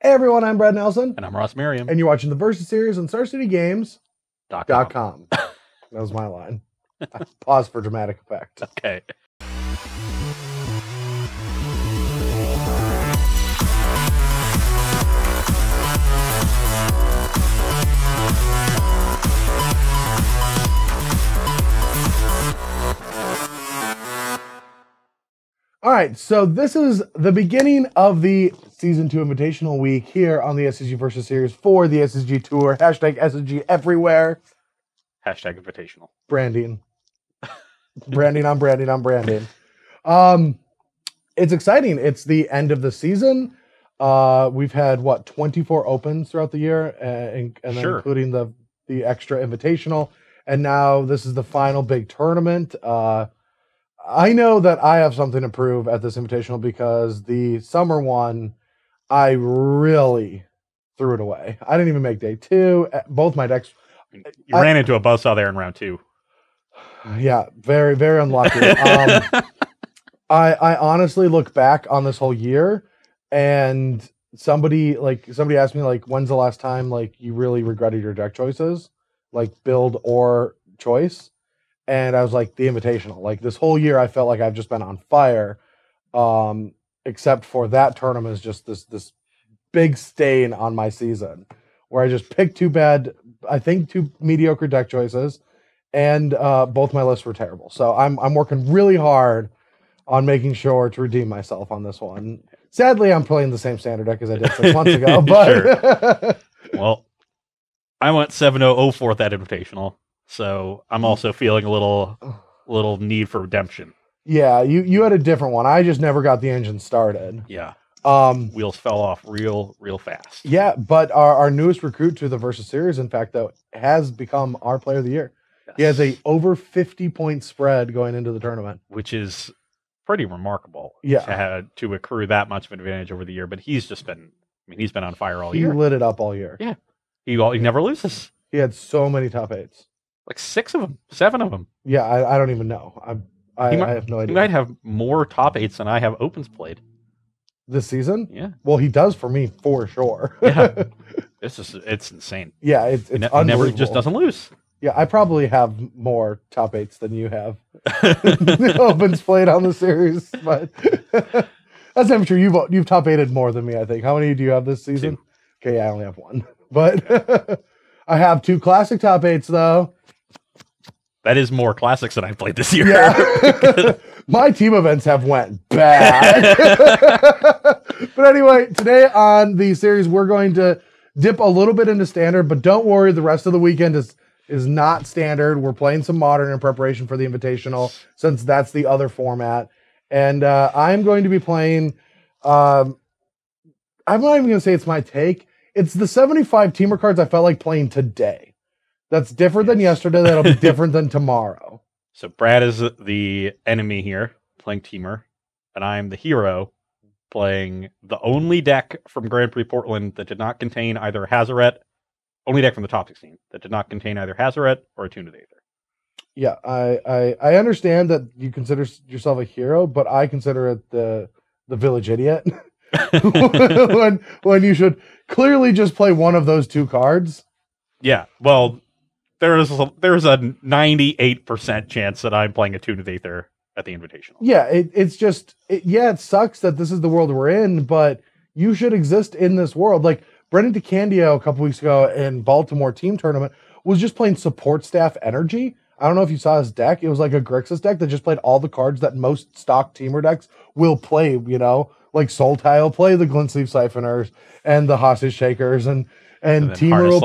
Hey everyone, I'm Brad Nelson. And I'm Ross Merriam. And you're watching the Versus series on StarCityGames.com. That was my line. I paused for dramatic effect. Okay. All right, so this is the beginning of the Season 2 Invitational week here on the SCG Versus Series for the SCG Tour. Hashtag SCG everywhere. Hashtag Invitational. Branding. Branding on branding on branding. It's exciting. It's the end of the season. We've had, 24 opens throughout the year, and then including the extra Invitational. And now this is the final big tournament. I know that I have something to prove at this Invitational because the summer one, I really threw it away. I didn't even make day 2. Both my decks. You ran into a buzzsaw there in round 2. Yeah, very, very unlucky. I honestly look back on this whole year, and somebody asked me, when's the last time, you really regretted your deck choices? Build or choice? And I was like, the Invitational. This whole year, I felt like I've just been on fire. Except for that tournament is just this big stain on my season, where I just picked two mediocre deck choices, and both my lists were terrible. So I'm working really hard on making sure to redeem myself on this one. Sadly, I'm playing the same standard deck as I did 6 months ago. But Well, I went 7-0-0-4 at that Invitational. So I'm also feeling a little need for redemption. Yeah, you had a different one. I just never got the engine started. Yeah. Wheels fell off real fast. Yeah, but our newest recruit to the Versus Series, in fact, though, has become our player of the year. Yes. He has a over 50-point spread going into the tournament, which is pretty remarkable. Yeah, to accrue that much of an advantage over the year. But he's been on fire all year. He lit it up all year. Yeah, he never loses. He had so many top 8s. 6 of them, 7 of them. Yeah, I don't even know. I have no idea. He might have more top 8s than I have opens played this season. Yeah. Well, he does for me for sure. Yeah. It's insane. Yeah, it's unbelievable. Never just doesn't lose. Yeah, I probably have more top 8s than you have opens played on the series, but that's I'm sure you've top 8'd more than me. I think. How many do you have this season? 2. Okay, yeah, I only have 1, but I have 2 classic top 8s though. That is more classics than I've played this year. Yeah. My team events have went bad. But anyway, today on the series, we're going to dip a little bit into standard, but don't worry, the rest of the weekend is not standard. We're playing some modern in preparation for the Invitational, since that's the other format. And I'm going to be playing, I'm not even going to say it's my take. It's the 75 teamer cards I felt like playing today. That's different than yesterday. That'll be different than tomorrow. So Brad is the enemy here, playing Temur, and I'm the hero, playing the only deck from Grand Prix Portland that did not contain either Hazaret, only deck from the top 16 that did not contain either Hazaret or Attune to the Aether. Yeah, I understand that you consider yourself a hero, but I consider it the village idiot. when you should clearly just play one of those 2 cards. Yeah, well, there's a 98% chance that I'm playing Attune to the Aether at the Invitational. Yeah, it sucks that this is the world we're in, but you should exist in this world. Like Brendan DeCandio a couple weeks ago in Baltimore team tournament was just playing support staff energy. I don't know if you saw his deck. It was like a Grixis deck that just played all the cards that most stock teamer decks will play, like Soul Tile play the Glint Sleeve Siphoners and the Hostage Shakers and Temur will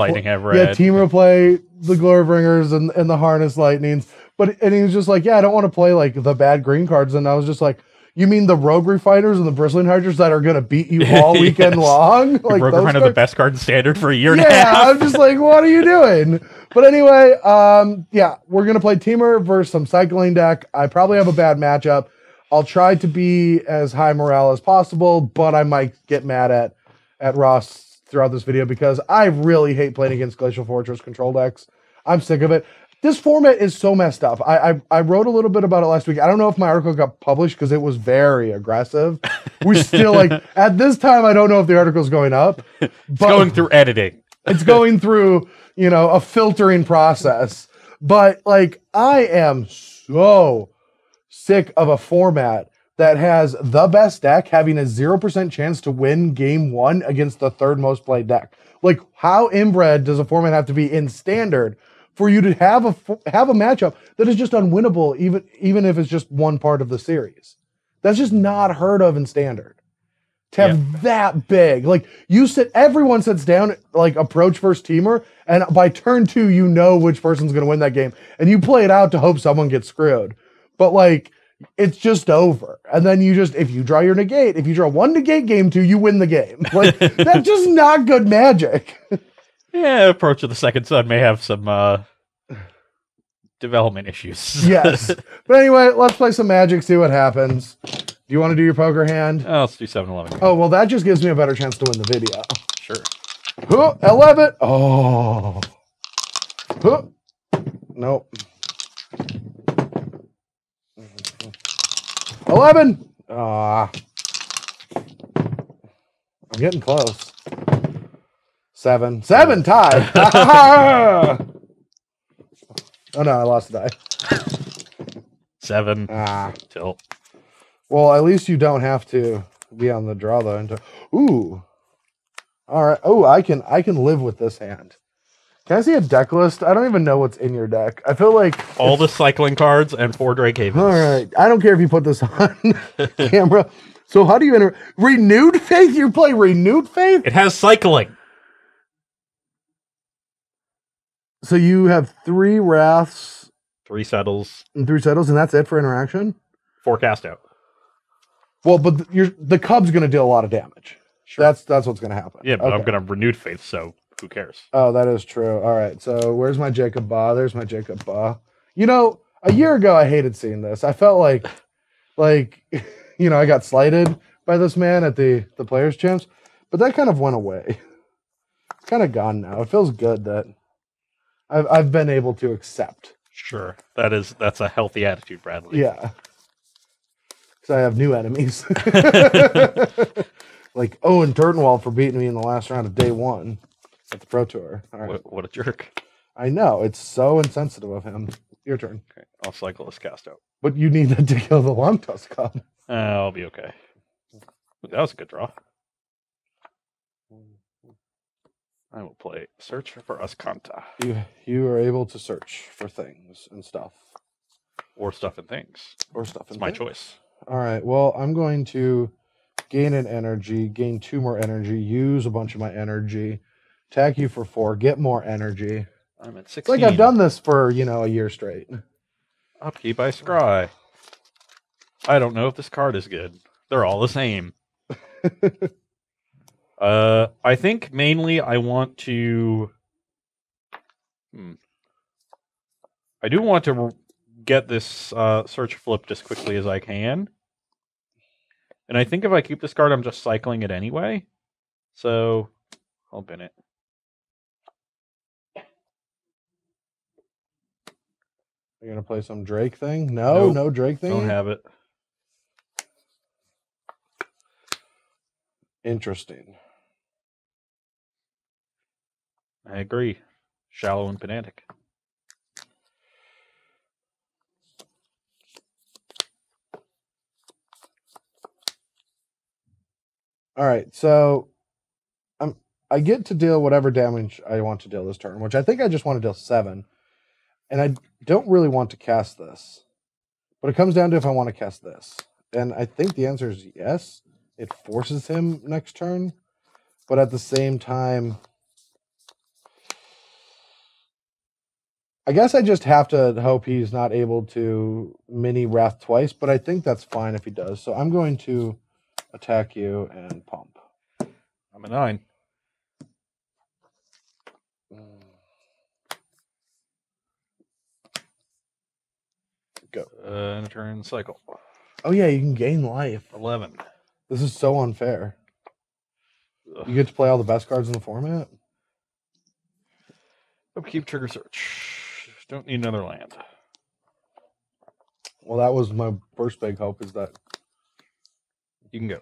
play the Glorbringers and the Harness Lightnings. And he was just like, yeah, I don't want to play the bad green cards. And I was just like, you mean the Rogue Refiners and the Bristling Hydras that are going to beat you all weekend long? Rogue Refiner the best card in standard for a year and a half. Yeah, I'm just like, what are you doing? But anyway, yeah, we're going to play Temur versus some cycling deck. I probably have a bad matchup. I'll try to be as high morale as possible, but I might get mad at Ross throughout this video because I really hate playing against Glacial Fortress control decks. I'm sick of it. this format is so messed up. I wrote a little bit about it last week. I don't know if my article got published because it was very aggressive. We're still like, at this time, I don't know if the article's going up. It's going through editing. It's going through, a filtering process. But like, I am so sick of a format that has the best deck having a 0% chance to win game 1 against the third most played deck. Like, how inbred does a format have to be in standard for you to have a matchup that is just unwinnable, even if it's just one part of the series? That's just not heard of in standard. To have that big, like, everyone sits down, like, approach first teamer, and by turn 2, you know which person's going to win that game, and you play it out to hope someone gets screwed. But like, it's just over. And then if you draw your negate, if you draw 1 negate game 2, you win the game. Like, that's just not good magic. Yeah, Approach of the Second Sun may have some development issues. Yes. But anyway, let's play some Magic, see what happens. Do you want to do your poker hand? Oh, let's do 7-11. Oh, well, that just gives me a better chance to win the video. Sure. 11. Oh. Nope. 11. I'm getting close. 7 tied. Oh no, I lost the die. 7. Tilt. Well, at least you don't have to be on the draw though. Ooh. All right. Oh, I can live with this hand. Can I see a deck list? I don't even know what's in your deck. I feel like all the cycling cards and 4 Drake Havens. All right. I don't care if you put this on camera. So how do you enter Renewed Faith? You play Renewed Faith? It has cycling. So you have 3 Wraths, 3 Settles, and that's it for interaction? 4 Cast Out. Well, but the Cub's going to deal a lot of damage. Sure. That's what's going to happen. Yeah, but okay. I'm going to Renewed Faith, so who cares? Oh, that is true. All right, so where's my Jacob Ba? There's my Jacob Ba. A year ago, I hated seeing this. I felt like, I got slighted by this man at the Players' Champs, but that kind of went away. It's kind of gone now. It feels good that I've been able to accept. Sure, that's a healthy attitude, Bradley. Yeah, because I have new enemies. Like Owen Turtenwald for beating me in the last round of day 1 at the Pro Tour. All right. What a jerk. I know. It's so insensitive of him. Your turn. Okay, I'll cycle this Cast Out. But you need to kill the Long Tusk Cub. I'll be okay. That was a good draw. I will play Search for Ascanta. You are able to search for things and stuff. Or stuff and things. It's my choice. All right. Well, I'm going to gain an energy, gain 2 more energy, use a bunch of my energy, attack you for 4, get more energy. I'm at 16. It's like I've done this for, a year straight. Upkeep by Scry. I don't know if this card is good. They're all the same. I think mainly I want to... I do want to get this search flipped as quickly as I can. And I think if I keep this card, I'm just cycling it anyway. So, I'll bin it. You're going to play some Drake thing? No, nope. No Drake thing? Don't have it. Interesting. I agree. Shallow and pedantic. All right, so I get to deal whatever damage I want to deal this turn, which I think I just want to deal 7. And I don't really want to cast this. But it comes down to if I want to cast this. And I think the answer is yes. It forces him next turn. But at the same time, I guess I just have to hope he's not able to mini Wrath twice. But I think that's fine if he does. So I'm going to attack you and pump. I'm a 9. Go. And turn cycle. Oh yeah, you can gain life. 11. This is so unfair. Ugh. You get to play all the best cards in the format? Upkeep, trigger search. Don't need another land. Well, that was my first big hope, is that You can go.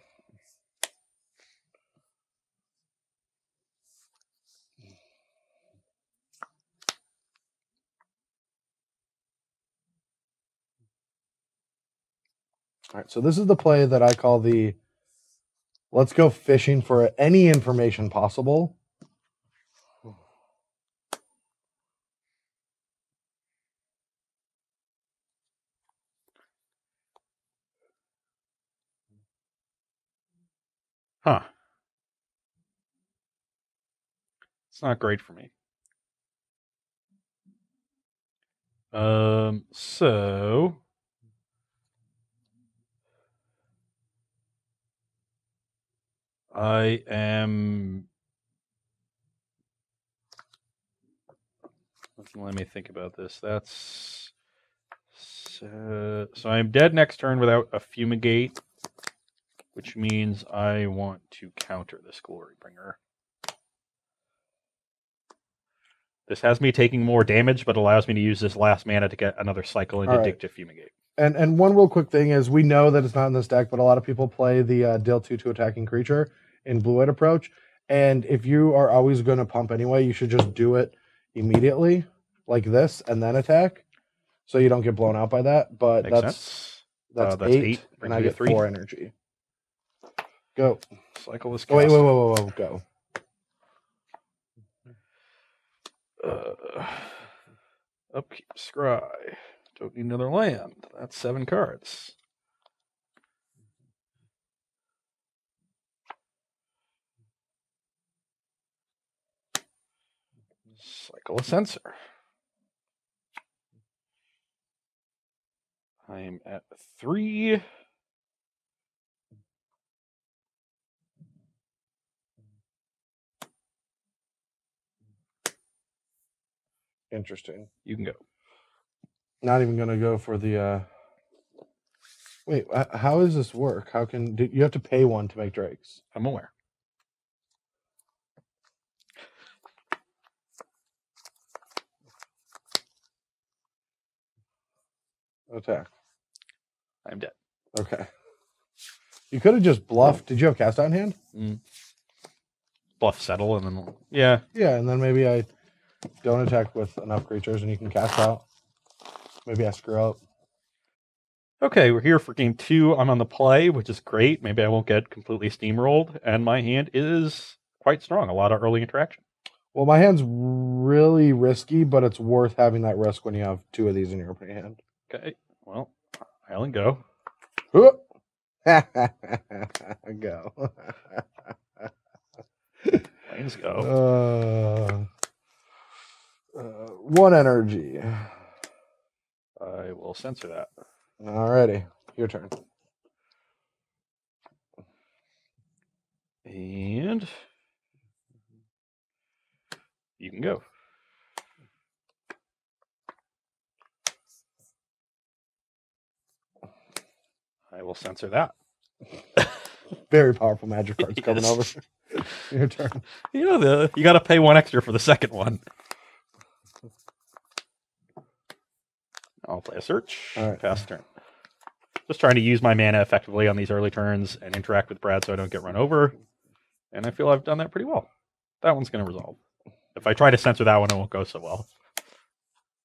all right. So this is the play that I call the let's go fishing for any information possible. Huh. It's not great for me. So I am. Let me think about this. That's so I'm dead next turn without a fumigate, which means I want to counter this Glorybringer. This has me taking more damage, but allows me to use this last mana to get another cycle into Dig to Fumigate. And one real quick thing is, we know that it's not in this deck, but a lot of people play the deal 2 to attacking creature in blue-white approach. And if you are always going to pump anyway, you should just do it immediately, like this, and then attack, so you don't get blown out by that. But Makes that's sense. that's 8, and I get 3. 4 energy. Go. Cycle this. Oh, wait, go. Upkeep, scry. Don't need another land. That's 7 cards. Cycle a sensor. I'm at 3. Interesting. You can go. Not even going to go for the... Wait, how does this work? How can... You have to pay 1 to make drakes. I'm aware. Attack. I'm dead. Okay. You could have just bluffed. Did you have cast out in hand? Bluff, settle, and then... Yeah. Yeah, and then maybe I don't attack with enough creatures and you can cast out. Maybe I screw up. Okay, we're here for game 2. I'm on the play, which is great. Maybe I won't get completely steamrolled. And my hand is quite strong. A lot of early interaction. Well, my hand's really risky, but it's worth having that risk when you have 2 of these in your opening hand. Okay, well, I'll go. Go. Lanes go. 1 energy. I will censor that. Alrighty, your turn. And you can go. I will censor that. Very powerful magic cards coming over. Your turn. You know, you got to pay 1 extra for the second one. I'll play a search. All right. Pass turn. Just trying to use my mana effectively on these early turns and interact with Brad so I don't get run over. And I feel I've done that pretty well. That one's going to resolve. If I try to censor that one, it won't go so well.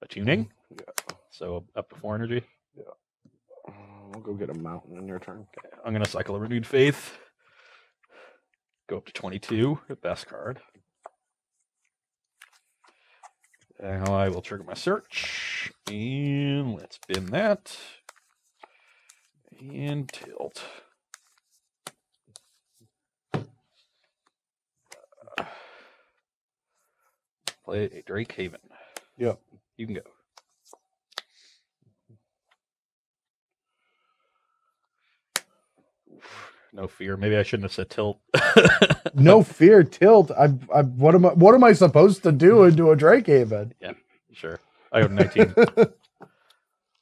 Attuning? Yeah. So up to 4 energy? Yeah. We'll go get a mountain in your turn. Okay. I'm going to cycle a Renewed Faith. Go up to 22. Best card. Now I will trigger my search. And let's bin that. And tilt. Play a Drake Haven. Yep. You can go. No fear. Maybe I shouldn't have said tilt. No fear, tilt. What am I supposed to do into a Drake Haven? Yeah, sure. I got 19.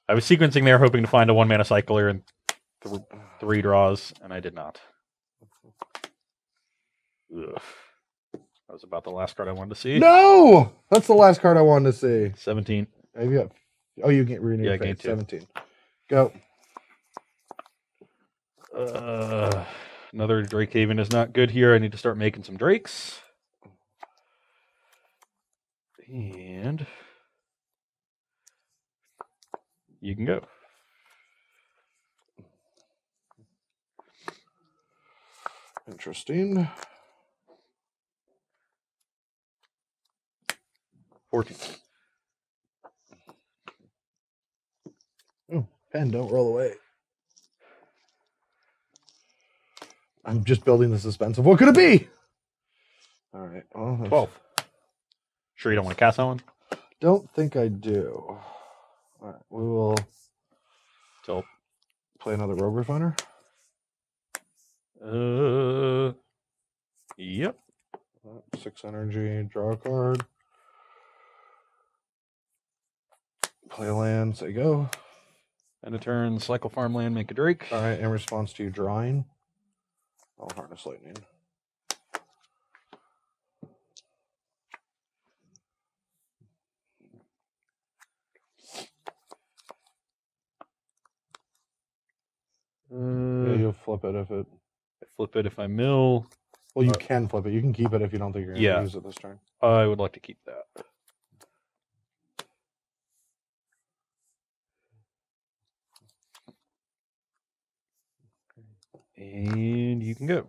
I was sequencing there, hoping to find a 1-mana cycler and 3 draws, and I did not. Ugh. That was about the last card I wanted to see. No! That's the last card I wanted to see. 17. Have you got? Oh, you get renewed. Yeah, Fate. gain 2. 17. Go. Another Drake Haven is not good here. I need to start making some Drakes. And you can go. Interesting. 14. Oh, pen, don't roll away. I'm just building the suspense of what could it be? All right. Well, 12. Sure you don't want to cast that one? Don't think I do. All right. We will play another Rogue Refiner. Yep. 6 energy, draw a card. Play a land, say go. And a turn, cycle farmland, make a Drake. All right, in response to you drawing, I'll harness lightning. Yeah, you'll flip it if it. I flip it if I mill. Well, you can flip it. You can keep it if you don't think you're going to use it this turn. I would like to keep that. And you can go.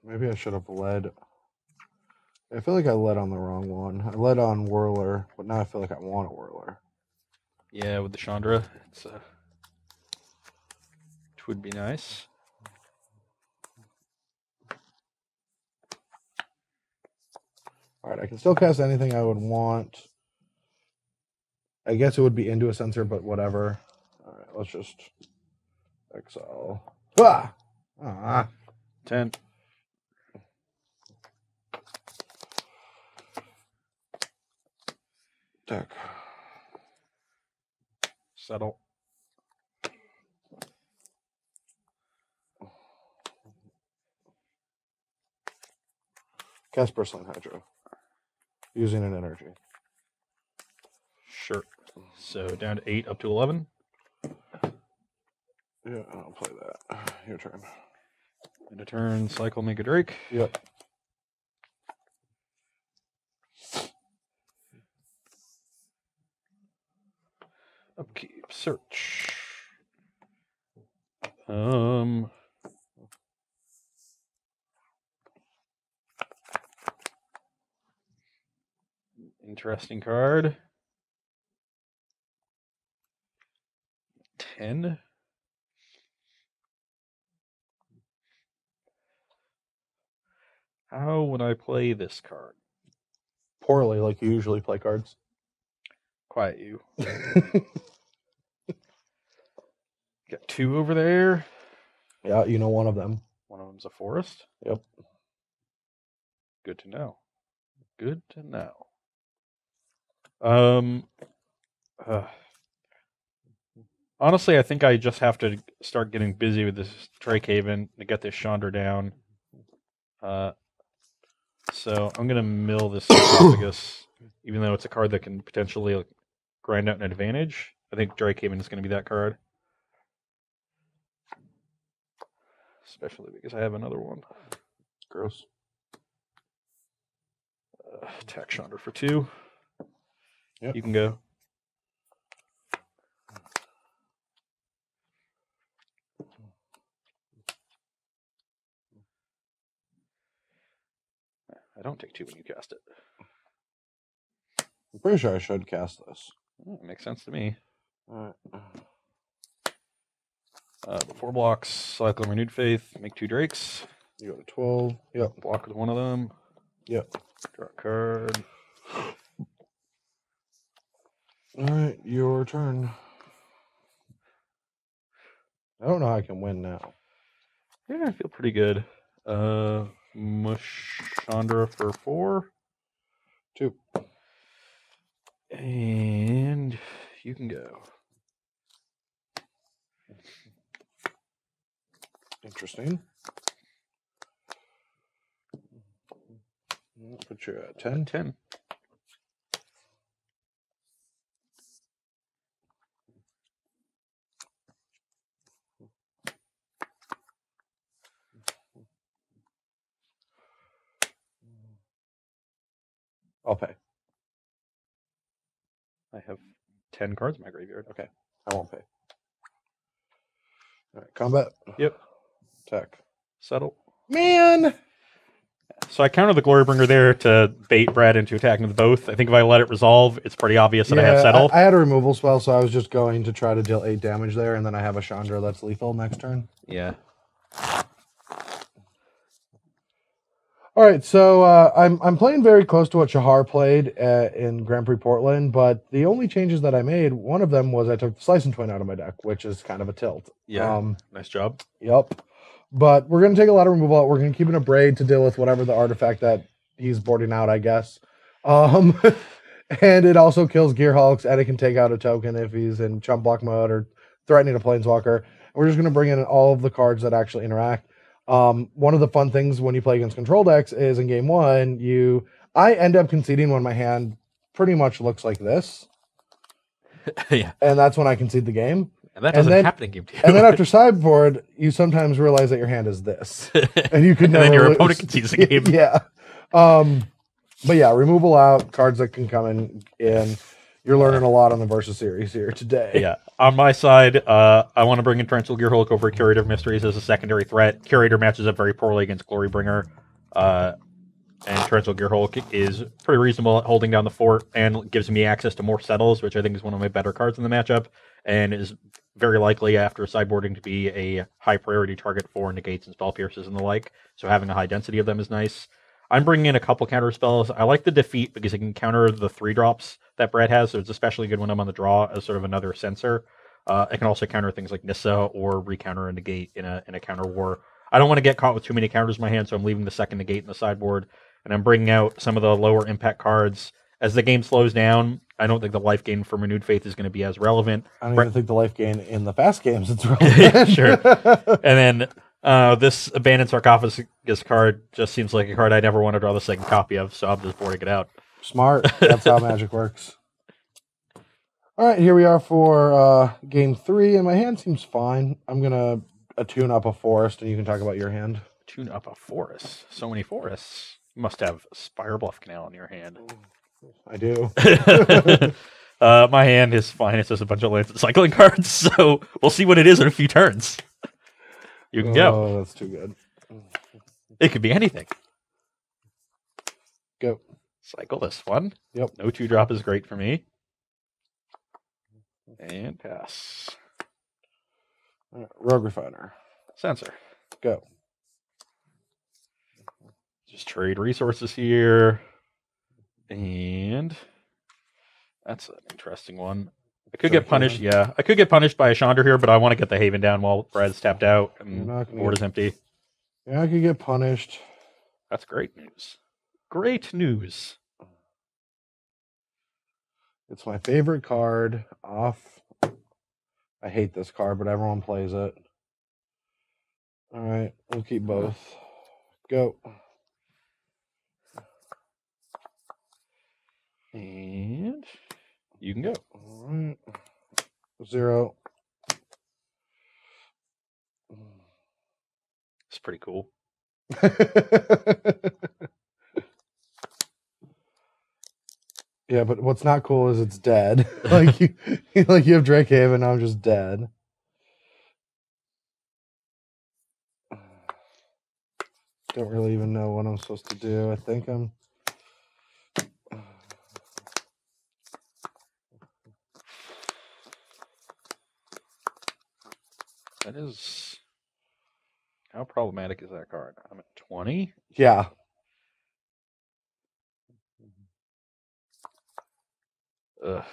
Maybe I should have led. I feel like I led on the wrong one. I led on Whirler, but now I feel like I want a Whirler. Yeah, with the Chandra, it would be nice. All right, I can still cast anything I would want. I guess it would be into a sensor, but whatever. All right, let's just exile. Ah! 10. Deck. Settle. Cast Bristling Hydro. Using an energy. Sure. So down to 8, up to 11. Yeah, I'll play that. Your turn. And a turn, cycle, make a Drake. Yep. Upkeep, search. Interesting card. 10. How would I play this card? Poorly, like you usually play cards. Quiet you. Got 2 over there. Yeah, you know one of them. One of them's a forest. Yep. Good to know. Good to know. Honestly, I think I just have to start getting busy with this Drake Haven to get this Chandra down. So I'm gonna mill this Sarcophagus, even though it's a card that can potentially grind out an advantage. I think Drake Haven is gonna be that card. Especially because I have another one. Gross. Attack Chandra for 2. Yep. You can go. I don't take 2 when you cast it. I'm pretty sure I should cast this. It makes sense to me. All right. Before blocks, cycle Renewed Faith, make 2 Drakes. You go to 12. Yep. Block with one of them. Yep. Draw a card. All right, your turn. I don't know how I can win now. Yeah, I feel pretty good. Chandra for 4. 2. And you can go. Interesting. I'll put you at 10. 10. I'll pay. I have 10 cards in my graveyard. Okay. I won't pay. All right. Combat. Yep. Attack. Settle. Man! So I countered the Glorybringer there to bait Brad into attacking with both. I think if I let it resolve, it's pretty obvious that I have settle. I had a removal spell, so I was just going to try to deal 8 damage there, and then I have a Chandra that's lethal next turn. Yeah. All right, so I'm playing very close to what Shahar played in Grand Prix Portland, but the only changes that I made, one of them was I took the Slice and Twin out of my deck, which is kind of a tilt. Yeah. Nice job. Yep. But we're going to take a lot of removal out. We're going to keep in a Braid to deal with whatever the artifact that he's boarding out, I guess. And it also kills Gear Hulks, and it can take out a token if he's in chump block mode or threatening a Planeswalker. And we're just going to bring in all of the cards that actually interact. One of the fun things when you play against control decks is in game 1, I end up conceding when my hand pretty much looks like this. Yeah. And that's when I concede the game. And that doesn't happen in game 2. And then after sideboard, you sometimes realize that your hand is this. And you could never and then your lose. opponent concedes the game. Yeah. But yeah, removal out, cards that can come in. You're learning a lot on the Versus series here today. Yeah. On my side, I want to bring in Torrential Gearhulk over Curator of Mysteries as a secondary threat. Curator matches up very poorly against Glorybringer. And Torrential Gearhulk is pretty reasonable at holding down the fort and gives me access to more settles, which I think is one of my better cards in the matchup, and is very likely after sideboarding to be a high priority target for negates and spell pierces and the like. So having a high density of them is nice. I'm bringing in a couple counter spells. I like the Defeat because it can counter the 3-drops that Brad has, so it's especially good when I'm on the draw as sort of another sensor. It can also counter things like Nissa or recounter a negate in a counter war. I don't want to get caught with too many counters in my hand, so I'm leaving the second negate in the sideboard, and I'm bringing out some of the lower impact cards. As the game slows down, I don't think the life gain for Renewed Faith is going to be as relevant. I don't even think the life gain in the fast games is relevant. Sure. And then this Abandoned Sarcophagus card just seems like a card I never want to draw the second copy of, so I'm just boarding it out. Smart. That's how Magic works. All right, here we are for game 3, and my hand seems fine. I'm going to attune up a forest, and you can talk about your hand. Tune up a forest. So many forests. You must have Spire Bluff Canal in your hand. I do. My hand is fine. It's just a bunch of lands and cycling cards, so we'll see what it is in a few turns. You can go. Oh, that's too good. It could be anything. Go. Cycle this one. Yep. No 2-drop is great for me. And pass. All right, Rogue Refiner. Censor. Go. Just trade resources here. And that's an interesting one. I could get punished. Yeah, I could get punished by a Chandra here, but I want to get the Haven down while Brad's tapped out and the board is empty. Yeah, I could get punished. That's great news. Great news. It's my favorite card off. I hate this card, but everyone plays it. All right, we'll keep both. Go. And you can go. All right. 0. It's pretty cool. Yeah, but what's not cool is it's dead. like you have Drake Haven, I'm just dead. Don't really even know what I'm supposed to do. I think I'm. That is. How problematic is that card? I'm at 20. Yeah. Ugh.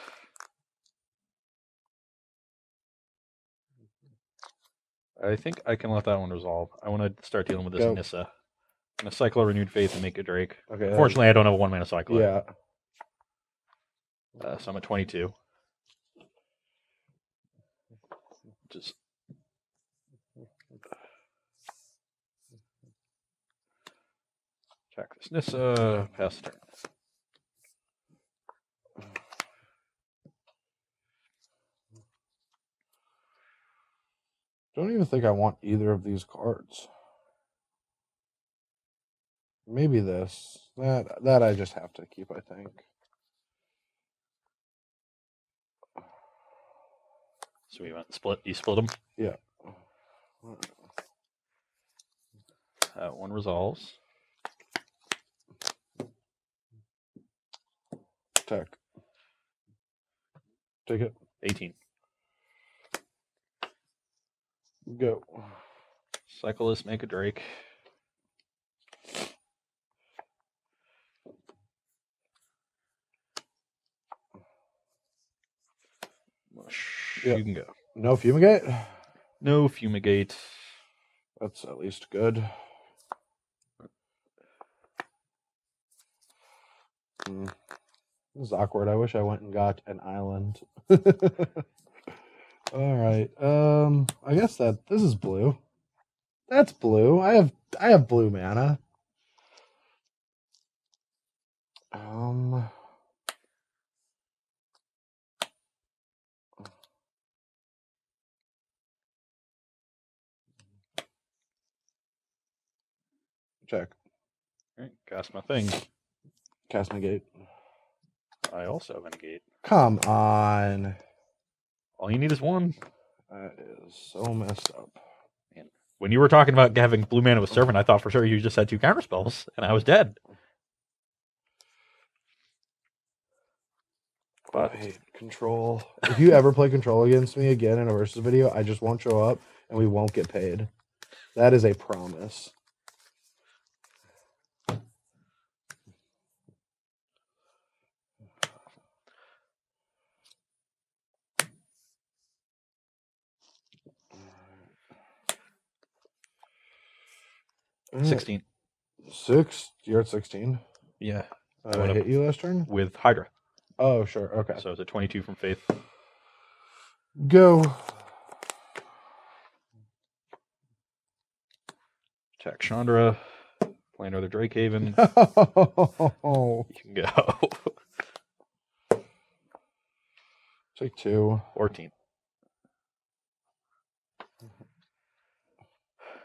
I think I can let that one resolve. I want to start dealing with this Nissa. I'm going to cycle a Renewed Faith and make a Drake. Okay. Fortunately, I don't have a 1-mana cycler. Yeah. So I'm at 22. Just Check this. Nissa, pass turn. Don't even think I want either of these cards. Maybe this. That I just have to keep, I think. So we went split. You split them? Yeah. One resolves. Tech. Take it. 18. Go. Cyclist, make a Drake. Mush. Yep. You can go. No fumigate? No fumigate. That's at least good. This is awkward. I wish I went and got an island. All right. I guess that this is blue. That's blue. I have blue mana. Check. All right, cast my thing. Cast my gate. I also have a gate. Come on. All you need is one. That is so messed up. Man. When you were talking about having blue mana with Servant, I thought for sure you just had 2 counter spells, and I was dead. But I hate control. If you ever play control against me again in a versus video, I just won't show up and we won't get paid. That is a promise. Right. 16. 6? You're at 16? Yeah. I hit you last turn? With Hydra. Oh, sure. Okay. So it's a 22 from Faith. Go. Attack Chandra. Play another Drake Haven. Oh. You can go. Take 2. 14.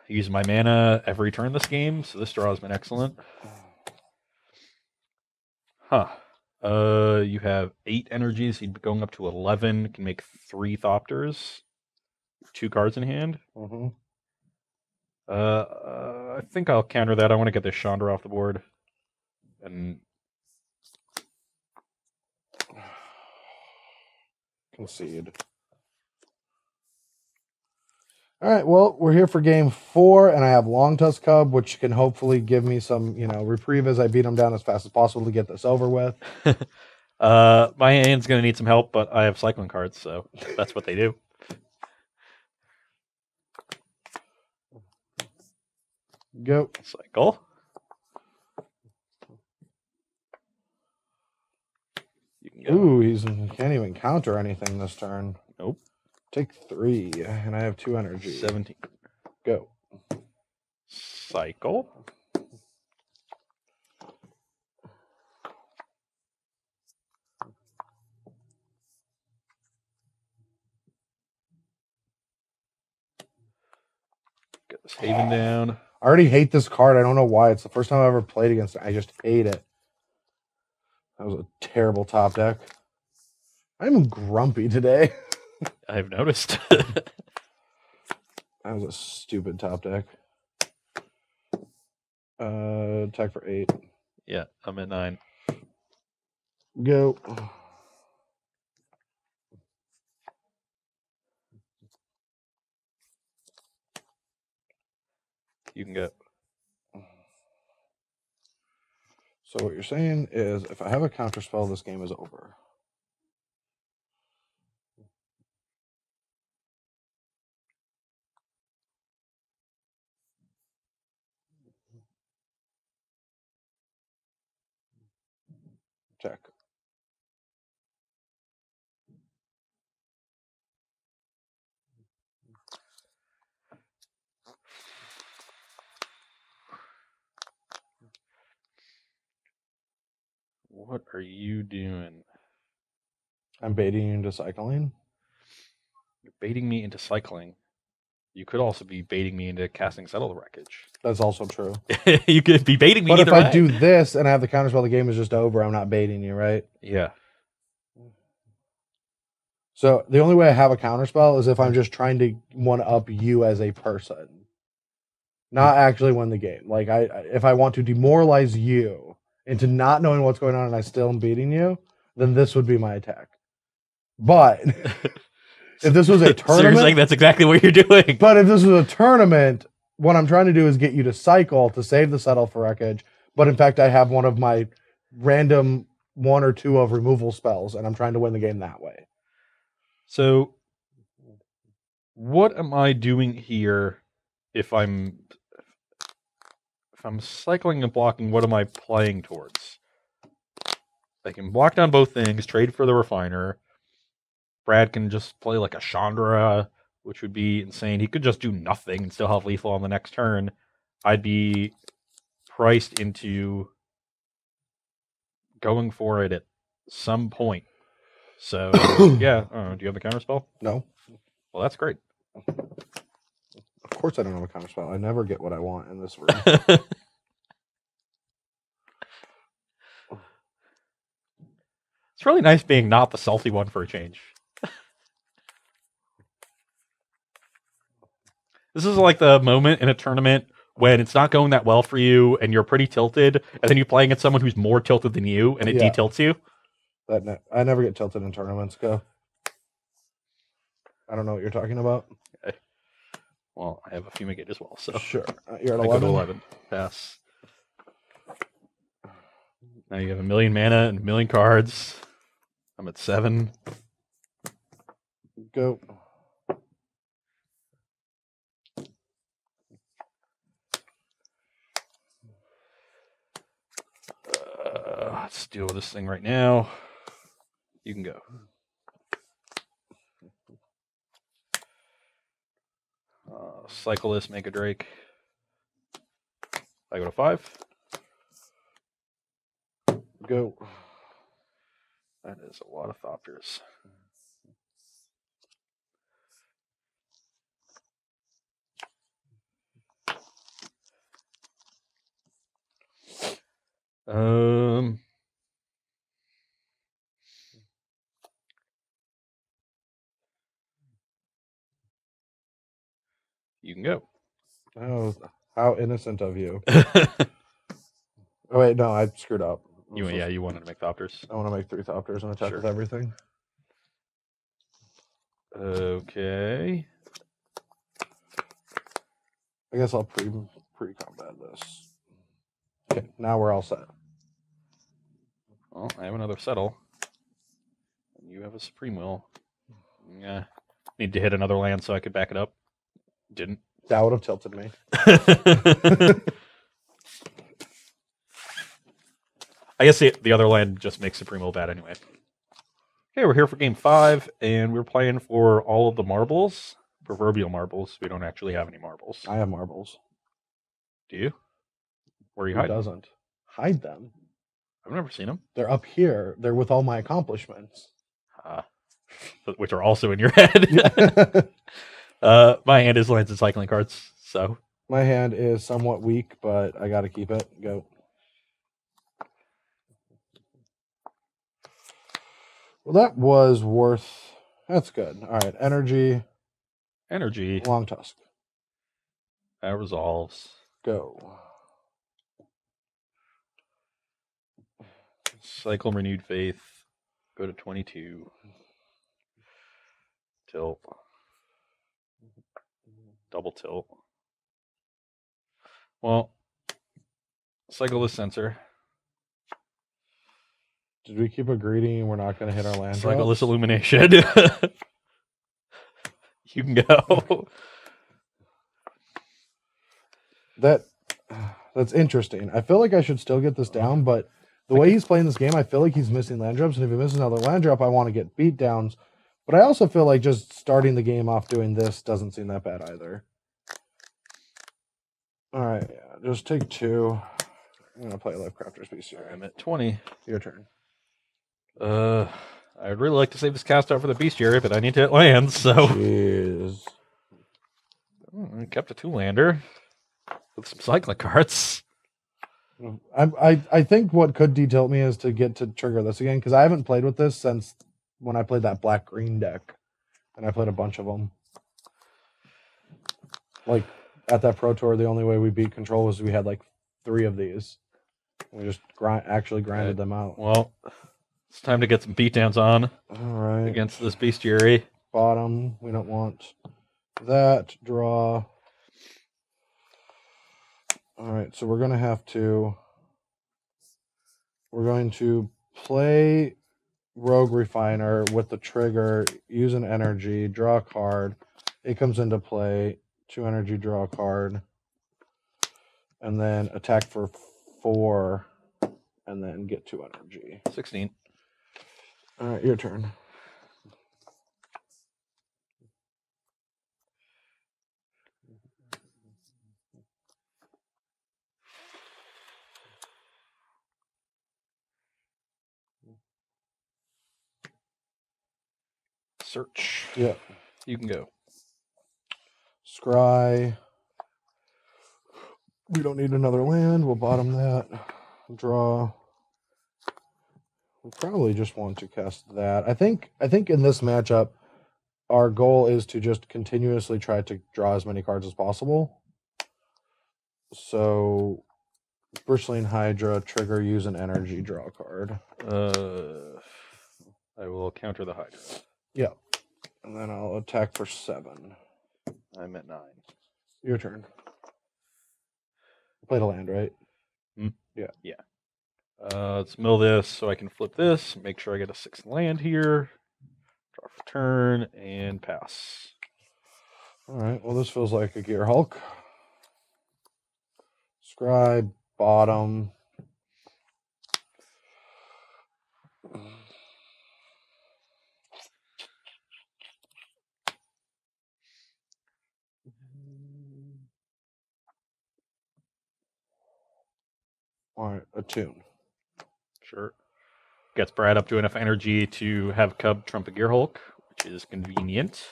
Use my mana every turn this game, so this draw has been excellent. Huh. You have 8 energies. You'd be going up to 11. Can make 3 Thopters. 2 cards in hand. Mm-hmm. I think I'll counter that. I want to get this Chandra off the board. And concede. All right, well, we're here for game 4, and I have Long Tusk Cub, which can hopefully give me some, reprieve as I beat him down as fast as possible to get this over with. My hand's going to need some help, but I have cycling cards, so that's what they do. Go. Cycle. You can go. Ooh, he can't even counter anything this turn. Nope. Take 3, and I have 2 energy. 17. Go. Cycle. Get this Haven down. I already hate this card. I don't know why. It's the first time I've ever played against it. I just hate it. That was a terrible top deck. I'm grumpy today. I've noticed. That was a stupid top deck. Attack for 8. Yeah, I'm at 9. Go. You can go. So what you're saying is, if I have a counter spell, this game is over. Check. What are you doing? I'm baiting you into cycling. You're baiting me into cycling. You could also be baiting me into casting Settle the Wreckage. That's also true. You could be baiting me but either if way. I do this and I have the counterspell, the game is just over. I'm not baiting you, right? Yeah. So the only way I have a counterspell is if I'm just trying to one-up you as a person. Not actually win the game. Like if I want to demoralize you into not knowing what's going on and I still am beating you, then this would be my attack. But if this was a tournament, so you're saying that's exactly what you're doing. But if this was a tournament, what I'm trying to do is get you to cycle to save the Settle for Wreckage. But in fact, I have one of my random 1 or 2 of removal spells, and I'm trying to win the game that way. So, what am I doing here? If I'm cycling and blocking, what am I playing towards? I can block down both things, trade for the Refiner. Brad can just play like a Chandra, which would be insane. He could just do nothing and still have lethal on the next turn. I'd be priced into going for it at some point. So, yeah. Do you have a counterspell? No. Well, that's great. Of course I don't have a counterspell. I never get what I want in this room. It's really nice being not the salty one for a change. This is like the moment in a tournament when it's not going that well for you and you're pretty tilted, and then you're playing against someone who's more tilted than you, and it detilts you. I never get tilted in tournaments. Go. I don't know what you're talking about. Okay. Well, I have a fumigate as well, so sure. You're at 11. I go to 11. Pass. Now you have 1 million mana and 1 million cards. I'm at 7. Go. Let's deal with this thing right now. You can go. Cycle this, make a Drake. I go to 5. Go. That is a lot of Thopters. You can go. Oh, how innocent of you. Oh, wait, no, I screwed up. You wanted to make Thopters. I want to make 3 Thopters and attack with everything. Okay. I guess I'll pre-combat this. Okay, now we're all set. Well, I have another Settle. And you have a Supreme Will. Yeah. Need to hit another land so I could back it up. Didn't. That would have tilted me. I guess the other land just makes Supreme Will bad anyway. Okay, we're here for game 5, and we're playing for all of the marbles. Proverbial marbles. We don't actually have any marbles. I have marbles. Do you? Where are you Who hiding? doesn't? Hide them. I've never seen them. They're up here. They're with all my accomplishments. Which are also in your head. My hand is lands and cycling cards, so. My hand is somewhat weak, but I got to keep it. Go. Well, that was worth... That's good. All right, energy. Long Tusk. That resolves. Go. Cycle Renewed Faith. Go to 22. Tilt. Double tilt. Well, cycle this sensor. Did we keep agreeing we're not going to hit our land Cycle drops? this Illumination. You can go. That's interesting. I feel like I should still get this down, but the way he's playing this game, I feel like he's missing land drops, and if he misses another land drop, I want to get beat downs. But I also feel like just starting the game off doing this doesn't seem that bad either. All right, yeah, just take 2. I'm going to play Life Crafter's Piece here. I'm at 20. Your turn. I'd really like to save this cast out for the bestiary, but I need to hit lands, so Jeez. I kept a 2-lander with some cycling cards. I think what could detilt me is to get to trigger this again, because I haven't played with this since when I played that black-green deck, and I played a bunch of them. Like, at that Pro Tour, the only way we beat Control was we had, like, 3 of these. We just actually grinded them out. Well, it's time to get some beatdowns on Alright. against this bestiary. Bottom, we don't want that. Draw. Alright, so we're going to play Rogue Refiner with the trigger, use an energy, draw a card. It comes into play, 2 energy, draw a card, and then attack for 4, and then get 2 energy. 16. Alright, your turn. Search. Yeah. You can go. Scry. We don't need another land. We'll bottom that. Draw. We probably just want to cast that. I think in this matchup, our goal is to just continuously try to draw as many cards as possible. So, Bristling Hydra, trigger, use an energy, draw a card. I will counter the Hydra. Yeah. And then I'll attack for 7. I'm at 9. Your turn. Played a land, right? Yeah. Yeah. Let's mill this so I can flip this. Make sure I get a 6th land here. Draw for turn and pass. Alright, well, this feels like a Gear Hulk. Scribe, bottom. Alright, attune. Sure. Gets Brad up to enough energy to have Cub trump a Gear Hulk, which is convenient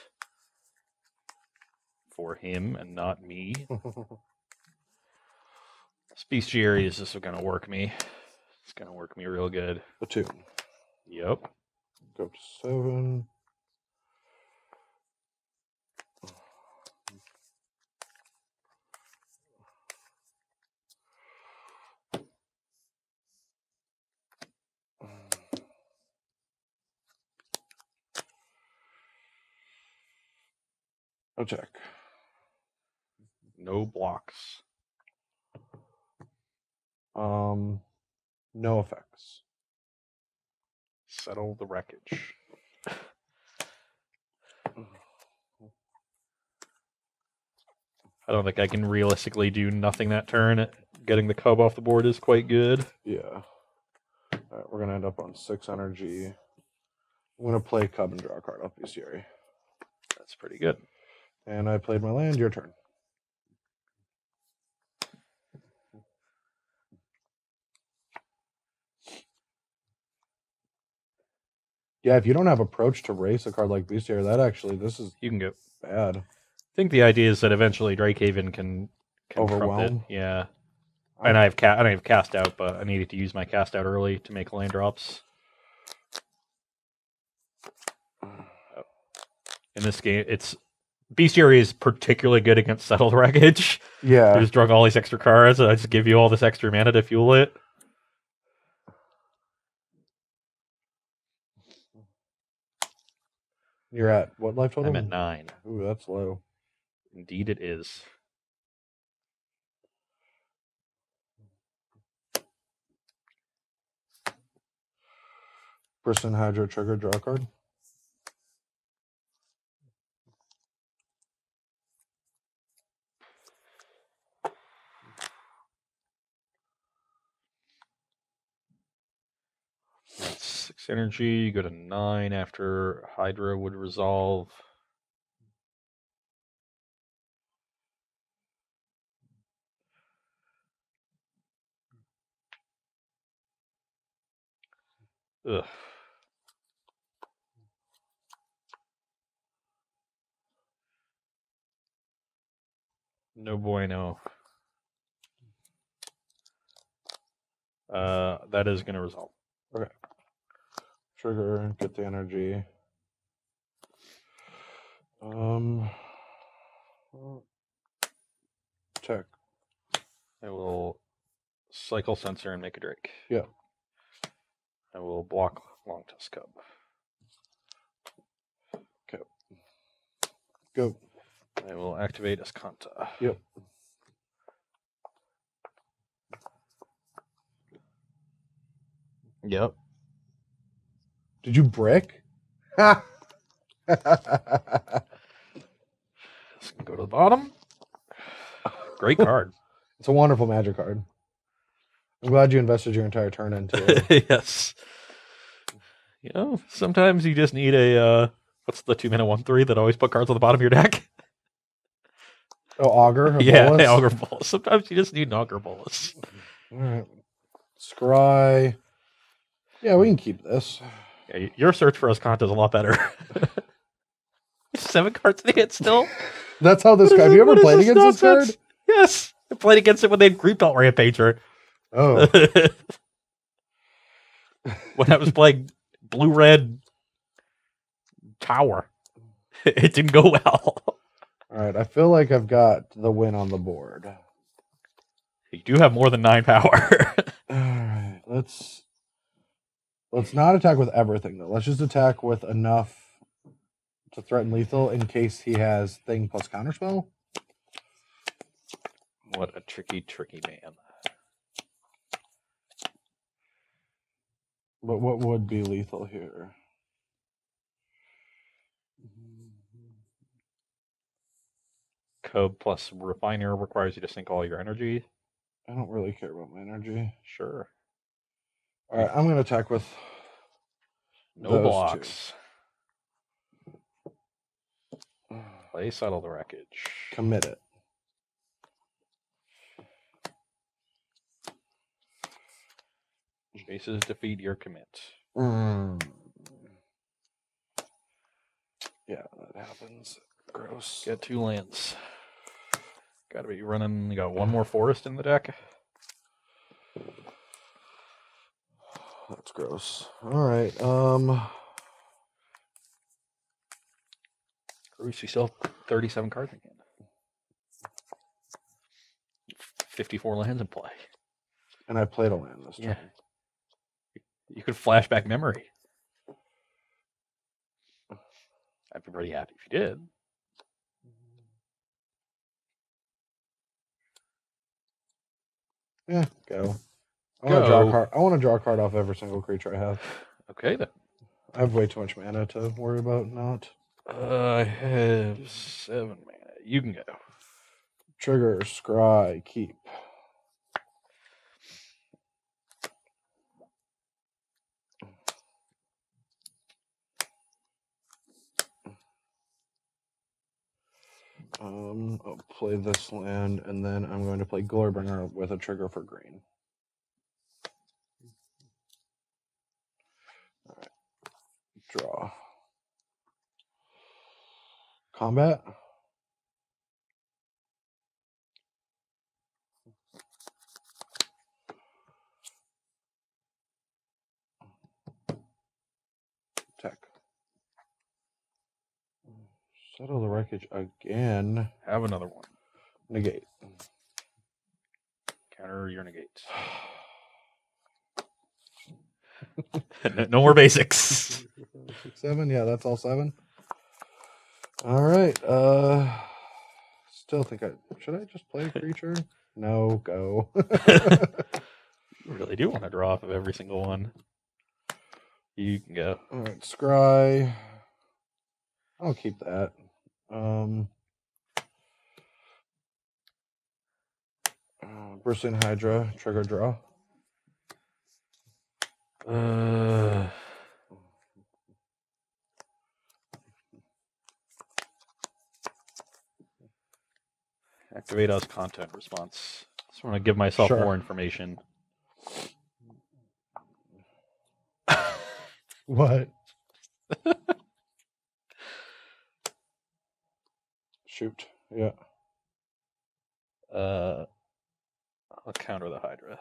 for him and not me. Bestiary is just going to work me. It's going to work me real good. Attune. Yep. Go up to 7. Attack. No blocks. No effects. Settle the wreckage. I don't think I can realistically do nothing that turn. Getting the Cub off the board is quite good. Yeah. Alright, we're going to end up on 6 energy. I'm going to play Cub and draw a card off Bestiary. That's pretty good. And I played my land. Your turn. Yeah, if you don't have approach to race a card like Bestiary, that actually, this is You can go. bad. I think the idea is that eventually Drakehaven can trump Overwhelm? it. Yeah. And I have cast out, but I needed to use my cast out early to make land drops. In this game, Bestiary is particularly good against settled wreckage. Yeah. You just drug all these extra cards, and I just give you all this extra mana to fuel it. You're at what life total? I'm at 9. Ooh, that's low. Indeed, it is. Person Hydro trigger, draw a card. That's 6 energy. You go to 9 after Hydra would resolve. Ugh. No bueno. That is going to resolve. Okay. Trigger, get the energy. Check. I will cycle sensor and make a Drake. Yeah. I will block Long Tusk Cub. Okay. Go. I will activate Escanta. Yep. Yep. Did you brick? Ha! Let's go to the bottom. Great card. It's a wonderful magic card. I'm glad you invested your entire turn into it. Yes. You know, sometimes you just need a what's the 2-mana 1/3 that always put cards on the bottom of your deck? Oh, Augur? Yeah, Bolus? Augur Bolus. Sometimes you just need an Augur Bolus. Alright. Scry. Yeah, we can keep this. Yeah, your search for Escanta is a lot better. 7 cards in the hit still? That's how this card. Have you ever played against this card? Yes. I played against it when they had Creep Belt Rampager. Oh. When I was playing blue-red Tower. It didn't go well. Alright, I feel like I've got the win on the board. You do have more than 9 power. Alright, let's not attack with everything, though. Let's just attack with enough to threaten lethal in case he has thing plus counterspell. What a tricky, tricky man. But what would be lethal here? Code plus Refiner requires you to sink all your energy. I don't really care about my energy. Sure. Alright, I'm going to attack with No those blocks. two. Play Settle the Wreckage. Commit it. Chases defeat your commit. Yeah, that happens. Gross. Get 2 lands. Gotta be running. You got 1 more forest in the deck. That's gross. Alright, Bruce, we still have 37 cards in hand. 54 lands in play. and I played a land this Yeah. time. You could flashback memory. I'd be pretty happy if you did. Yeah, go. I Go. want to draw a card off every single creature I have. Okay, then. I have way too much mana to worry about not. I have 7 mana. You can go. Trigger, scry, keep. I'll play this land, and then I'm going to play Glorbringer with a trigger for green. Alright. Draw. Combat. Tech. Settle the wreckage again. Have another one. Negate. Counter your negates. No more basics. 6, 7. Yeah, that's all 7. All right. Still think should I just play a creature? No, go. You really do want to draw off of every single one. You can go. All right, scry. I'll keep that. Bristling Hydra, trigger draw. Activate us content response. Just want to give myself more information. What? Shoot. Yeah. I'll counter the Hydra.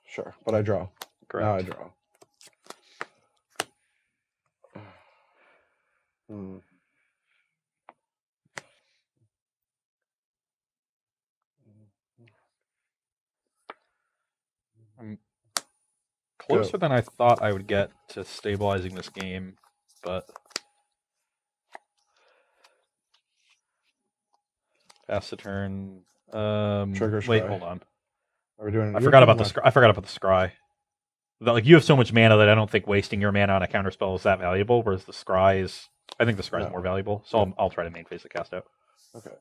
Sure, but I draw. Correct. Now I draw. I'm closer than I thought I would get to stabilizing this game, but pass the turn. Trigger wait, scry. hold on. Are we doing? I forgot about the scry. Like, you have so much mana that I don't think wasting your mana on a counterspell is that valuable. Whereas the scry is, I think the scry is more valuable. So I'll try to main phase the cast out. Okay.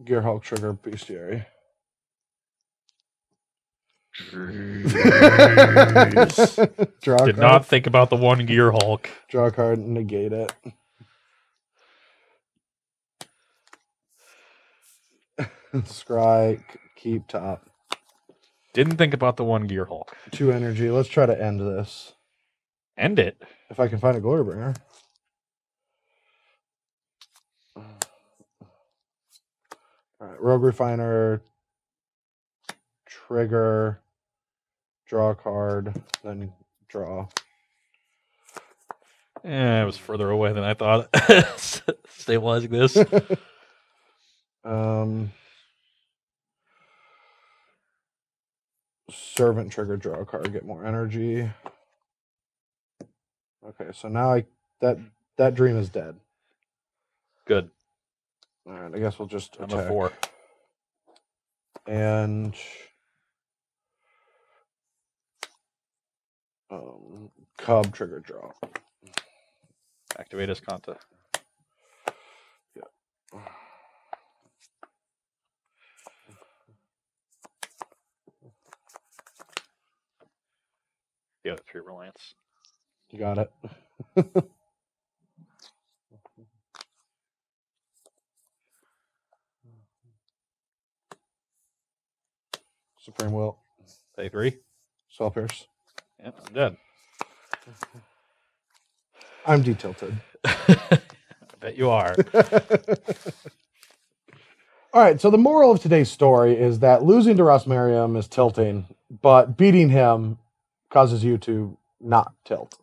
Gearhulk, trigger, bestiary. Draw Did not think about the one Gearhulk. Draw a card, negate it. Scry, keep top. Didn't think about the one Gearhulk. 2 energy. Let's try to end this. End it. If I can find a Glorybringer. Alright, Rogue Refiner, trigger, draw a card, then draw. It was further away than I thought. Stabilizing this. Servant, trigger, draw a card, get more energy. Okay, so now that dream is dead. Good. Alright, I guess we'll just I'm attack. a 4. And Cub, trigger, draw. Activate Escanta. Yeah. The other 3 Reliance. You got it. Supreme Will. Pay 3. Spell Pierce. Yep, I'm dead. I'm detilted. I bet you are. All right, so the moral of today's story is that losing to Ross Merriam is tilting, but beating him causes you to not tilt.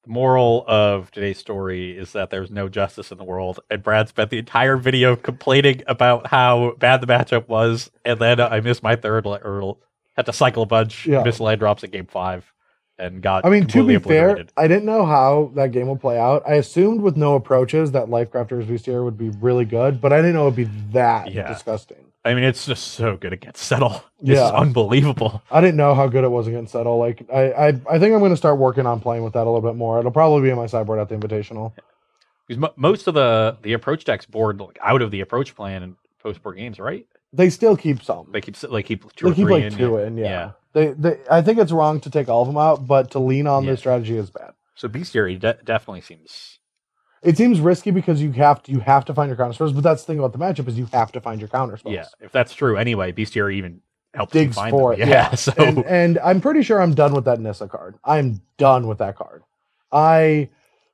The moral of today's story is that there's no justice in the world, and Brad spent the entire video complaining about how bad the matchup was, and then I missed my third, or had to cycle a bunch, missed land drops at game 5, and got to be fair, obliterated. I didn't know how that game would play out. I assumed with no approaches that Lifecrafter's Vestiaire would be really good, but I didn't know it would be that disgusting. I mean, it's just so good against Settle. It's unbelievable. I didn't know how good it was against Settle. Like, I think I'm going to start working on playing with that a little bit more. It'll probably be in my sideboard at the Invitational. Because most of the approach decks board out of the approach plan in post-board games, right? They still keep some. They keep 2 or 3 like in. 2 in, yeah. They I think it's wrong to take all of them out, but to lean on this strategy is bad. So Bestiary definitely seems... It seems risky because you have to find your counterspells, but that's the thing about the matchup is you have to find your counterspells. Yeah, if that's true anyway, Bestiary even helps digs you find for them. it. Yeah. So and I'm pretty sure I'm done with that Nissa card. I'm done with that card. I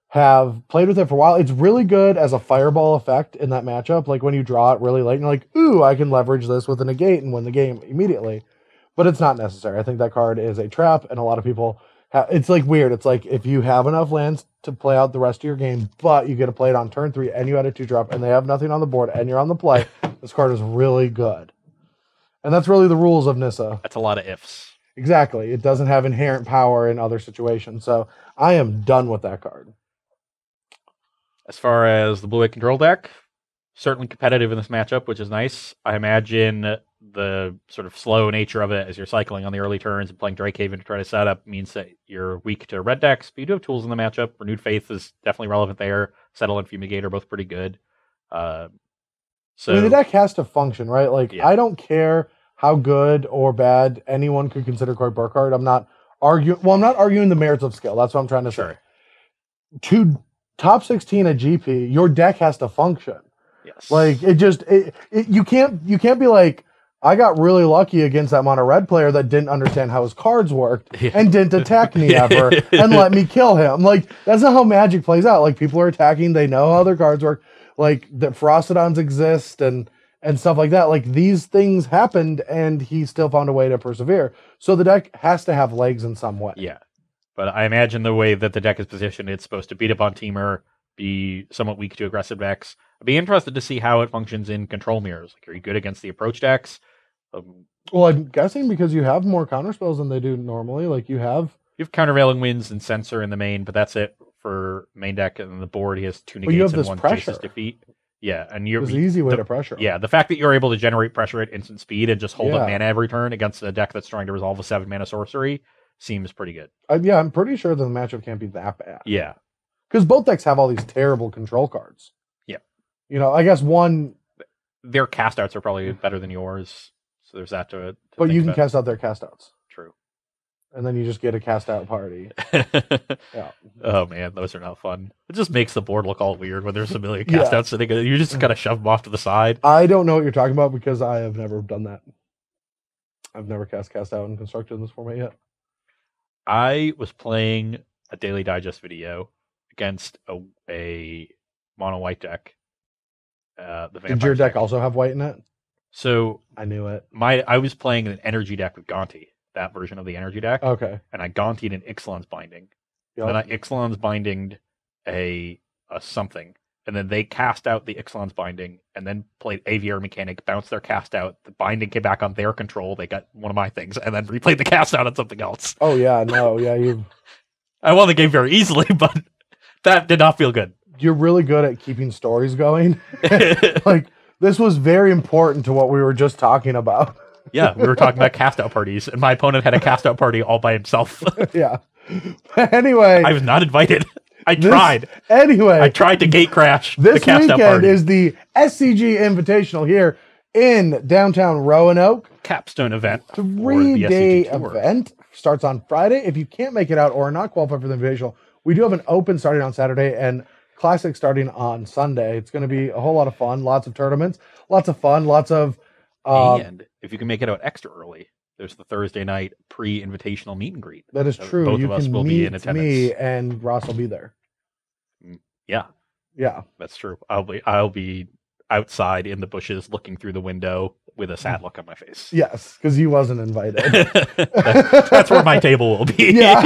have played with it for a while. It's really good as a fireball effect in that matchup. Like when you draw it really late and you're like, ooh, I can leverage this with a negate and win the game immediately. But it's not necessary. I think that card is a trap, and a lot of people it's like weird. It's like if you have enough lands to play out the rest of your game, but you get to play it on turn 3 and you had a 2-drop and they have nothing on the board and you're on the play, this card is really good. And that's really the rules of Nissa. That's a lot of ifs. Exactly. It doesn't have inherent power in other situations. So I am done with that card. As far as the blue-white control deck, certainly competitive in this matchup, which is nice. I imagine the sort of slow nature of it as you're cycling on the early turns and playing Drakehaven to try to set up means that you're weak to red decks, but you do have tools in the matchup. Renewed Faith is definitely relevant there. Settle and Fumigate are both pretty good. So I mean, the deck has to function, right? Like, I don't care how good or bad anyone could consider Cory Burkhardt. I'm not arguing the merits of skill. That's what I'm trying to say. To top 16 at GP, your deck has to function. Yes. Like, you can't be like, I got really lucky against that mono red player that didn't understand how his cards worked and didn't attack me ever and let me kill him. Like, that's not how Magic plays out. Like, people are attacking, they know how their cards work. like that Ferocidons exist and stuff like that. Like these things happened, and he still found a way to persevere. So the deck has to have legs in some way. Yeah. But I imagine the way that the deck is positioned, it's supposed to beat up on Temur, be somewhat weak to aggressive decks. I'd be interested to see how it functions in control mirrors. Like, are you good against the approach decks? Well, I'm guessing because you have more counterspells than they do normally. Like you have countervailing winds and censor in the main, but that's it for main deck. And the board, he has 2 negates and 1 Jace's defeat. Yeah, and it's an easy way to pressure. Yeah, the fact that you're able to generate pressure at instant speed and just hold up mana every turn against a deck that's trying to resolve a 7-mana sorcery seems pretty good. Yeah, I'm pretty sure that the matchup can't be that bad. Yeah. Because both decks have all these terrible control cards. Yeah. You know, I guess their cast outs are probably better than yours, so there's that to it. But you can cast out their cast outs. True. And then you just get a cast out party. Yeah. Oh man, those are not fun. It just makes the board look all weird when there's a million cast outs sitting. You just gotta shove them off to the side. I don't know what you're talking about because I have never done that. I've never cast out and constructed in this format yet. I was playing a Daily Digest video against a mono white deck. Did your deck also have white in it? So I knew it. I was playing an energy deck with Gonti, that version of the energy deck. Okay. And I Gontied an Ixalan's Binding. Yep. Then I Ixalan's Bindinged a something. And then they cast out the Ixalan's Binding and then played Aviary Mechanic, bounced their cast out. The Binding came back on their control. They got one of my things and then replayed the cast out on something else. Oh, yeah. No, yeah. I won the game very easily, but that did not feel good. You're really good at keeping stories going. Like, this was very important to what we were just talking about. Yeah, we were talking about cast out parties, and my opponent had a cast out party all by himself. Yeah. But anyway. I was not invited. I tried to gate crash this the cast out weekend party. is the SCG Invitational here in downtown Roanoke. Capstone event. 3-day event. Starts on Friday. If you can't make it out or are not qualified for the Invitational, we do have an open starting on Saturday and Classic starting on Sunday. It's going to be a whole lot of fun. Lots of tournaments. Lots of fun. Lots of... and if you can make it out extra early, there's the Thursday night pre-invitational meet and greet. That is true. Both you of us can will meet be in attendance. me and Ross will be there. Yeah. Yeah. That's true. I'll be outside in the bushes looking through the window with a sad look on my face. Yes, because he wasn't invited. That's where my table will be. Yeah.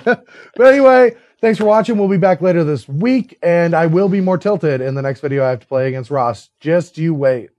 But anyway, thanks for watching. We'll be back later this week, and I will be more tilted in the next video I have to play against Ross. Just you wait.